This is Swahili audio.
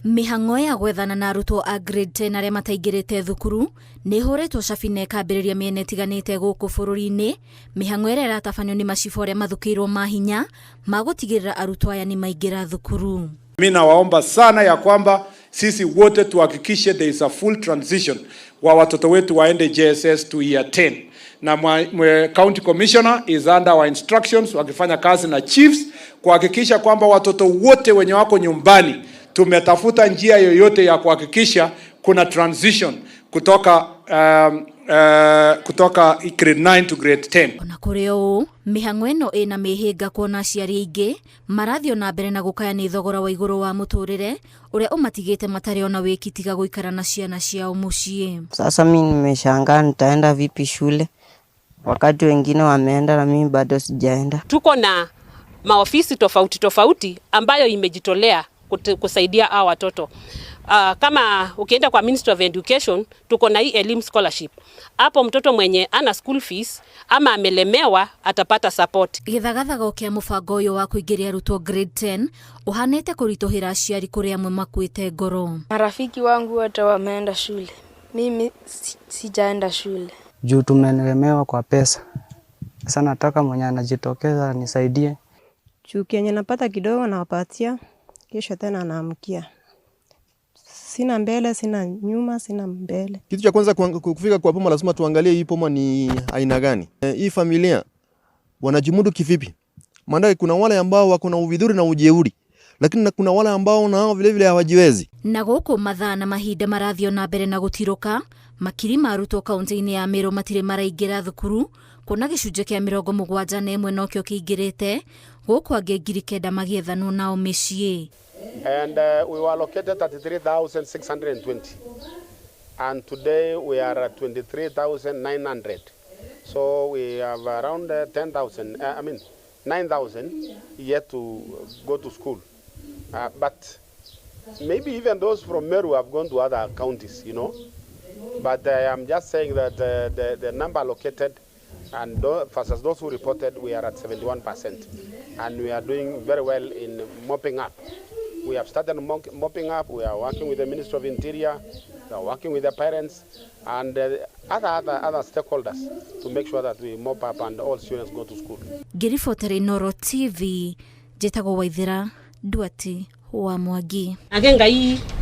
Mihang'o ya gwethana na arutwo a grade 10 aria mataingirite thukuru ni huretwo cabi na ikambiriria miena itiganite guku bururi-ini. Mihang'o ĩrĩa ĩratabanio ni macibu aria mathukĩirwo mahinya magutigirira arutwo aya ni maingira thukuru. Mimi nawaomba sana ya kwamba sisi wote tuhakikishe there is a full transition wa watoto wetu waende JSS to year 10. Na county commissioner is under our instructions wakifanya kazi na chiefs kuhakikisha kwamba watoto wote wenye wako nyumbani tumetafuta njia yoyote ya kuhakikisha kuna transition kutoka grade 9 to grade 10. Ona kuri o mihang'o ĩno ĩna mĩhĩnga kuona aciari aingĩ marathio na mbere na gukaya ni thogora wa igũrũ wa mũtũrĩre ũrĩa ũmatigĩte matarĩ ona wĩki tiga gũikara na ciana ciao mũciĩ. Sasa mimi nimeshangaa nitaenda vipi shule wakati wengine wameenda na mimi bado sijaenda. Tuko na maofisi tofauti ambayo imejitolea kusaidia hawa watoto. Kama ukienda kwa Ministry of Education tuko na hii elimu scholarship. Hapo mtoto mwenye ana school fees ama amelemewa atapata support. Githagathago kia mubango uyu wa kuingiria arutwo grade 10 uhanete kurituhira aciari kuri amwe makuite ngoro. Marafiki wangu wote wameenda shule. Mimi sijaenda shule. Juu tumelemewa kwa pesa. Sasa nataka mwenye anajitokeza nisaidie. Juu kenye napata kidogo nawapatia, kesho tena naamkia. Sina mbele, sina nyuma, sina mbele. Kitu cha kwanza kufika kwa Poma lazima tuangalie hii Poma ni aina gani. Hii familia wanajimudu kivipi? Maana kuna wale ambao wako na uvidhuri na ujeuri, lakini kuna wale ambao nao vile vile hawajiwezi. Na gũkũ mathaa na mahinda marathio na mbere na gũtirũka, makiri ma arutwo kaunti-inĩ ya Meru matirĩ maraingĩra thukuru, kuna gĩcunjĩ kĩa 71 nokĩo kĩingĩrĩte, gũkũ angĩ 9,000 magĩethanwo nao mĩciĩ. And we were allocated 33,620. And today we are at 23,900. So we have around 9,000 yet to go to school. But maybe even those from Meru have gone to other counties, you know. But I'm just saying that the number allocated and versus those who reported, we are at 71%. And we are doing very well in mopping up. We have started mopping up. We are working with the Ministry of Interior. We are working with the parents and other stakeholders to make sure that we mop up and all students go to school. Ngiribotere Noro TV, Jetago Waithira, Duati wa Mwangi. Agengai